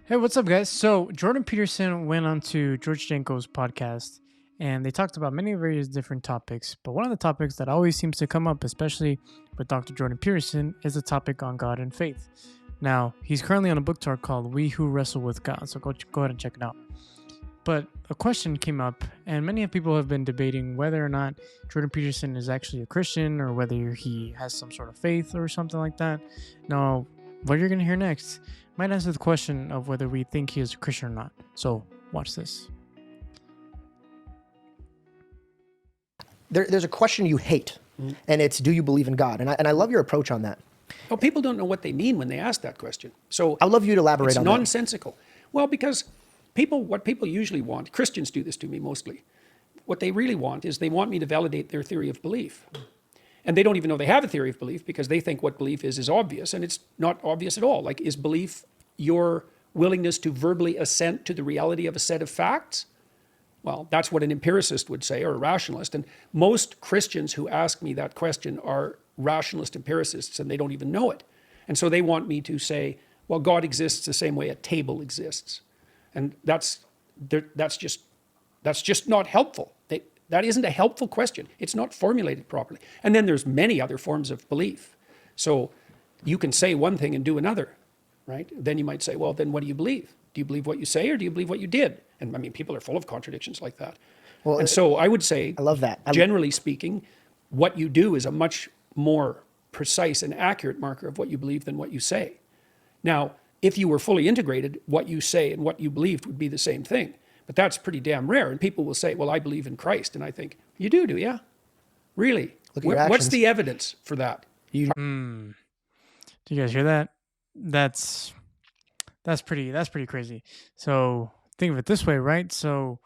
Hey, what's up, guys? So, Jordan Peterson went on to George Janko's podcast and they talked about many various different topics. But one of the topics that always seems to come up, especially with Dr. Jordan Peterson, is the topic on God and faith. Now, he's currently on a book tour called We Who Wrestle with God, so go ahead and check it out. But a question came up, and many people have been debating whether or not Jordan Peterson is actually a Christian or whether he has some sort of faith or something like that. Now, what you're going to hear next might answer the question of whether we think he is a Christian or not. So, watch this. There's a question you hate, and it's, do you believe in God? And I love your approach on that. Well, people don't know what they mean when they ask that question. So I'd love you to elaborate it's on that. nonsensical. Well, because what people usually want, Christians do this to me mostly. What they really want is they want me to validate their theory of belief. And they don't even know they have a theory of belief because they think what belief is obvious, and it's not obvious at all. Like, is belief your willingness to verbally assent to the reality of a set of facts? Well, that's what an empiricist would say, or a rationalist. And most Christians who ask me that question are rationalist empiricists, and they don't even know it. And so they want me to say, well, God exists the same way a table exists. And that's just not helpful. That isn't a helpful question. It's not formulated properly. And then there's many other forms of belief. So you can say one thing and do another, right? Then you might say, well, then what do you believe? Do you believe what you say, or do you believe what you did? And I mean, people are full of contradictions like that. Well, and so I would say, I love that. Generally speaking, what you do is a much more precise and accurate marker of what you believe than what you say. Now, if you were fully integrated, what you say and what you believed would be the same thing. But that's pretty damn rare. And people will say, well, I believe in Christ. And I think, you do you? Really? What's the evidence for that? Do you guys hear that? That's pretty crazy. So think of it this way, right? So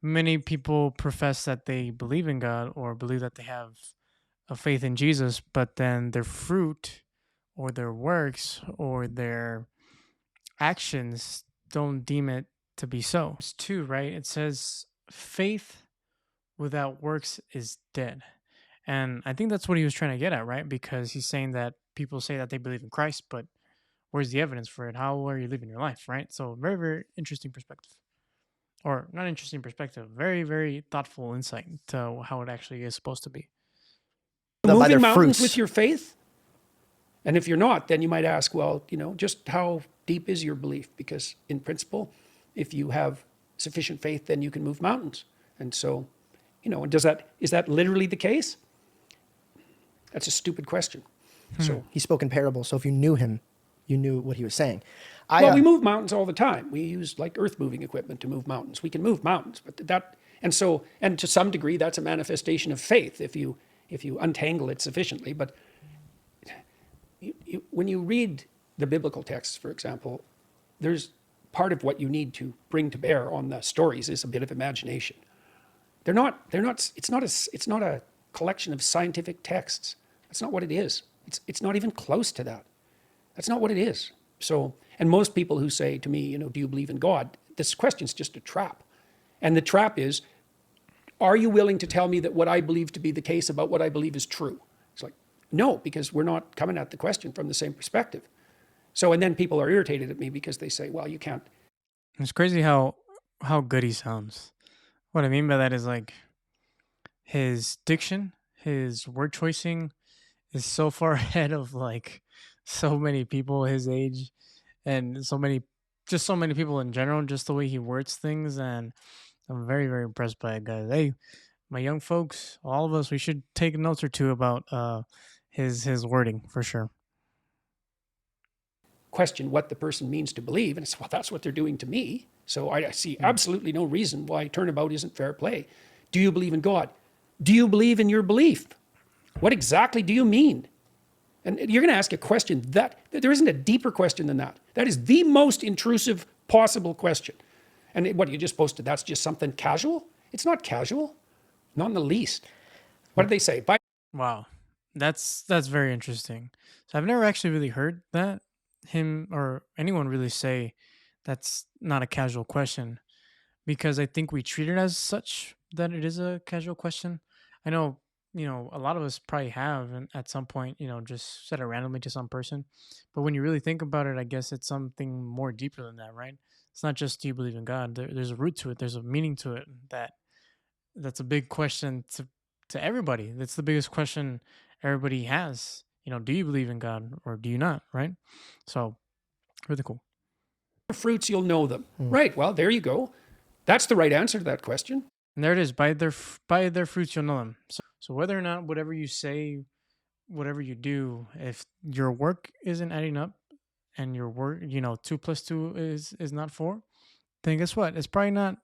many people profess that they believe in God or believe that they have a faith in Jesus, but then their fruit or their works or their actions don't deem it to be so. It's 2, right? It says faith without works is dead. And I think that's what he was trying to get at, right? Because he's saying that people say that they believe in Christ, but where's the evidence for it? How are you living your life, right? So very, very interesting perspective. Or not interesting perspective, very, very thoughtful insight to how it actually is supposed to be. Moving mountains with your faith? And if you're not, then you might ask, well, just how deep is your belief? Because in principle, if you have sufficient faith, then you can move mountains. And so, and is that literally the case? That's a stupid question. So he spoke in parables, so if you knew him, you knew what he was saying. We move mountains all the time. We use like earth moving equipment to move mountains. We can move mountains, but and to some degree, that's a manifestation of faith if you untangle it sufficiently. But when you read the biblical texts, for example, there's part of what you need to bring to bear on the stories is a bit of imagination. It's not a collection of scientific texts. That's not what it is. It's not even close to that. That's not what it is. So, and most people who say to me, do you believe in God? This question's just a trap. And the trap is, are you willing to tell me that what I believe to be the case about what I believe is true? It's like, no, because we're not coming at the question from the same perspective. So, and then people are irritated at me because they say, well, you can't. It's crazy how good he sounds. What I mean by that is like his diction, his word choicing is so far ahead of like so many people his age and so many people in general, just the way he words things. And I'm very, very impressed by it, guys. Hey, my young folks, all of us, we should take notes or two about his wording for sure. Question what the person means to believe, and it's, well, that's what they're doing to me. So I see absolutely no reason why turnabout isn't fair play. Do you believe in God? Do you believe in your belief? What exactly do you mean? And you're going to ask a question that there isn't a deeper question than that. That is the most intrusive possible question. And what, you just posted, that's just something casual? It's not casual, not in the least. What did they say? Wow, that's very interesting. So I've never actually really heard that him or anyone really say that's not a casual question, because I think we treat it as such that it is a casual question. I know a lot of us probably have and at some point, just said it randomly to some person. But when you really think about it, I guess it's something more deeper than that, right? It's not just do you believe in God. There's a root to it. There's a meaning to it that's a big question to everybody. That's the biggest question everybody has. Do you believe in God or do you not, right? So really cool. Fruits, you'll know them. Right. Well, there you go. That's the right answer to that question. And there it is. By their fruits you'll know them. So whether or not whatever you say, whatever you do, if your work isn't adding up and your work, 2 plus 2 is not 4, then guess what? It's probably not.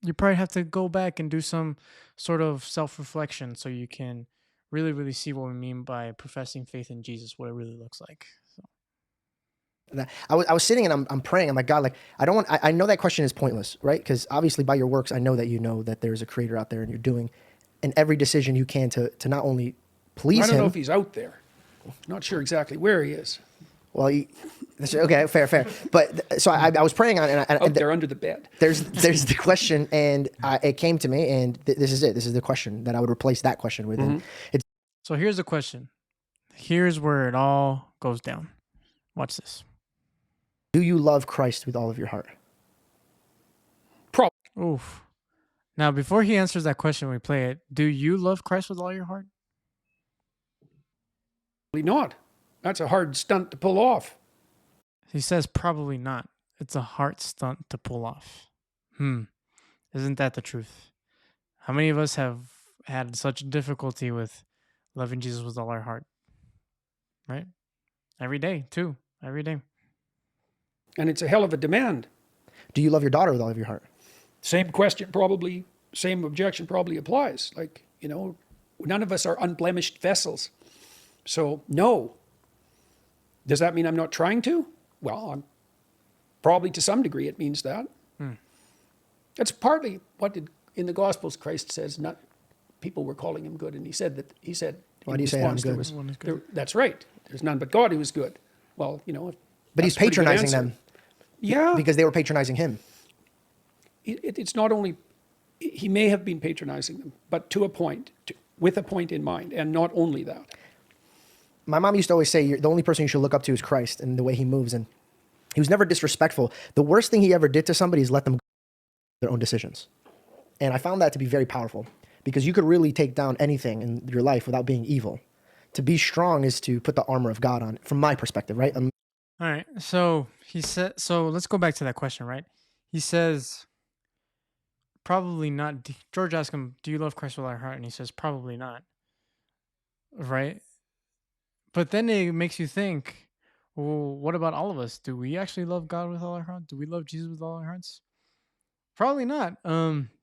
You probably have to go back and do some sort of self-reflection so you can really, really see what we mean by professing faith in Jesus, what it really looks like. So. I was sitting and I'm praying. I'm like, God, like, I know that question is pointless, right? Because obviously by your works, I know that you know that there's a creator out there and you're doing in every decision you can to not only please him. I don't know if he's out there. Not sure exactly where he is. Well, okay, fair. But so I was praying on it. And they're under the bed. There's the question, and it came to me, and this is it. This is the question that I would replace that question with. Mm-hmm. So here's the question. Here's where it all goes down. Watch this. Do you love Christ with all of your heart? Probably. Oof. Now, before he answers that question, we play it. Do you love Christ with all your heart? Not. That's a hard stunt to pull off. He says probably not. It's a hard stunt to pull off. Isn't that the truth? How many of us have had such difficulty with loving Jesus with all our heart? Right? Every day, too. Every day. And it's a hell of a demand. Do you love your daughter with all of your heart? Same question probably, same objection probably applies. Like, none of us are unblemished vessels. So, no. Does that mean I'm not trying to? Well, probably to some degree it means that. That's partly what in the Gospels Christ says, not people were calling him good. And he said, why do you say I'm good? That's right. There's none but God who is good. Well, but he's patronizing them. Yeah. Because they were patronizing him. It's not only, he may have been patronizing them, but to a point, with a point in mind, and not only that. My mom used to always say, the only person you should look up to is Christ and the way he moves. And he was never disrespectful. The worst thing he ever did to somebody is let them go their own decisions. And I found that to be very powerful because you could really take down anything in your life without being evil. To be strong is to put the armor of God on, from my perspective, right? All right. So he said, so let's go back to that question, right? He says, probably not. George asked him, do you love Christ with all your heart? And he says, probably not. Right? But then it makes you think, well, what about all of us? Do we actually love God with all our heart? Do we love Jesus with all our hearts? Probably not.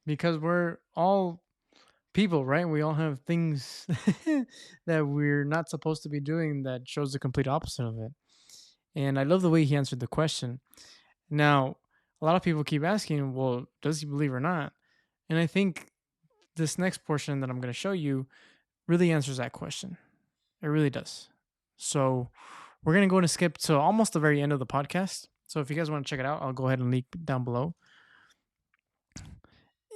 Because we're all people, right? We all have things that we're not supposed to be doing that shows the complete opposite of it. And I love the way he answered the question. Now, a lot of people keep asking, well, does he believe or not? And I think this next portion that I'm going to show you really answers that question. It really does. So we're going to go and skip to almost the very end of the podcast. So if you guys want to check it out, I'll go ahead and link down below.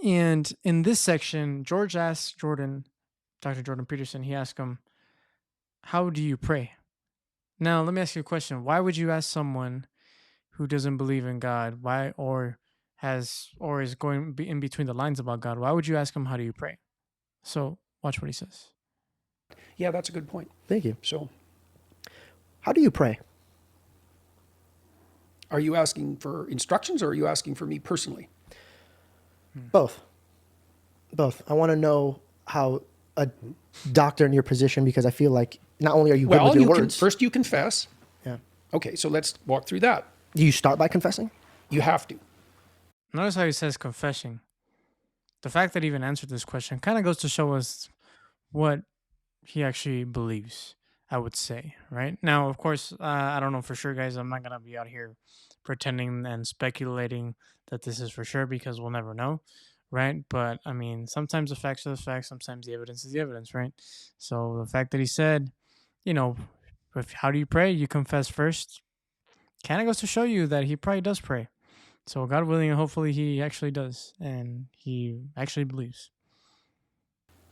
And in this section, George asked Dr. Jordan Peterson, he asked him, how do you pray? Now, let me ask you a question. Why would you ask someone who doesn't believe in God, is going in between the lines about God, why would you ask him, how do you pray? So watch what he says. Yeah, that's a good point. Thank you. So, how do you pray? Are you asking for instructions or are you asking for me personally? Both. I want to know how a doctor in your position, because I feel like not only are you good with your words. First you confess. Yeah. Okay, so let's walk through that. Do you start by confessing? You have to. Notice how he says confessing. The fact that he even answered this question kind of goes to show us what he actually believes, I would say, right? Now, of course, I don't know for sure, guys. I'm not going to be out here pretending and speculating that this is for sure because we'll never know, right? But, I mean, sometimes the facts are the facts. Sometimes the evidence is the evidence, right? So the fact that he said, how do you pray? You confess first. Kind of goes to show you that he probably does pray. So God willing, hopefully he actually does. And he actually believes.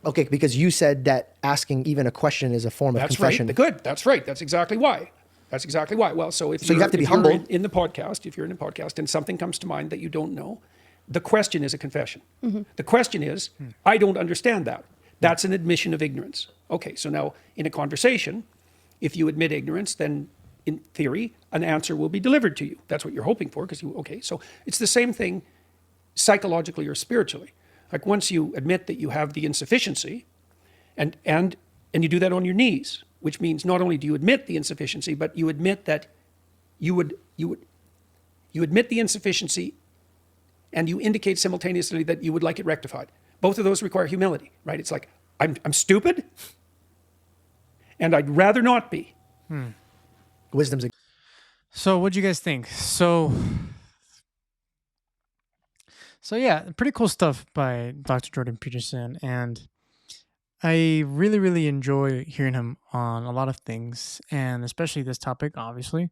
Okay, because you said that asking even a question is a form of That's confession. right. Good. That's right. That's exactly why. That's exactly why. Well, so if you have to be if you're humble. in the podcast, if you're in a podcast and something comes to mind that you don't know, the question is a confession. The question is, I don't understand that. That's an admission of ignorance. Okay, so now in a conversation, if you admit ignorance, then in theory, an answer will be delivered to you. That's what you're hoping for, because okay, so it's the same thing psychologically or spiritually. Like once you admit that you have the insufficiency, and you do that on your knees, which means not only do you admit the insufficiency, but you admit that you admit the insufficiency, and you indicate simultaneously that you would like it rectified. Both of those require humility, right? It's like I'm stupid, and I'd rather not be. Wisdom's a So what do you guys think? So yeah, pretty cool stuff by Dr. Jordan Peterson, and I really, really enjoy hearing him on a lot of things, and especially this topic, obviously.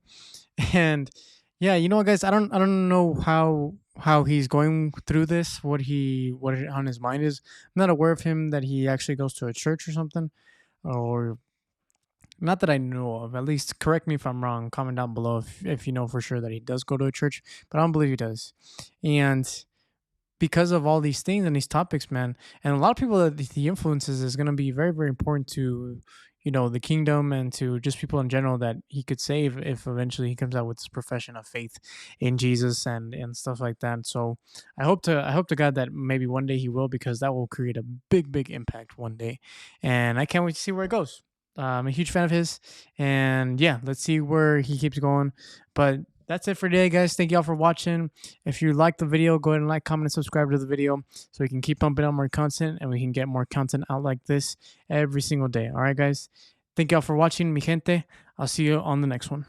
And yeah, you know what, guys, I don't know how he's going through this, what on his mind is. I'm not aware of him that he actually goes to a church or something, or not that I know of. At least correct me if I'm wrong. Comment down below if you know for sure that he does go to a church, but I don't believe he does. And because of all these things and these topics, man, and a lot of people that he influences is going to be very, very important to, the kingdom and to just people in general that he could save if eventually he comes out with this profession of faith in Jesus and stuff like that. So I hope to God that maybe one day he will, because that will create a big, big impact one day, and I can't wait to see where it goes. I'm a huge fan of his, and yeah, let's see where he keeps going. But that's it for today, guys. Thank y'all for watching. If you liked the video, go ahead and like, comment, and subscribe to the video so we can keep pumping out more content and we can get more content out like this every single day. All right, guys. Thank y'all for watching, mi gente. I'll see you on the next one.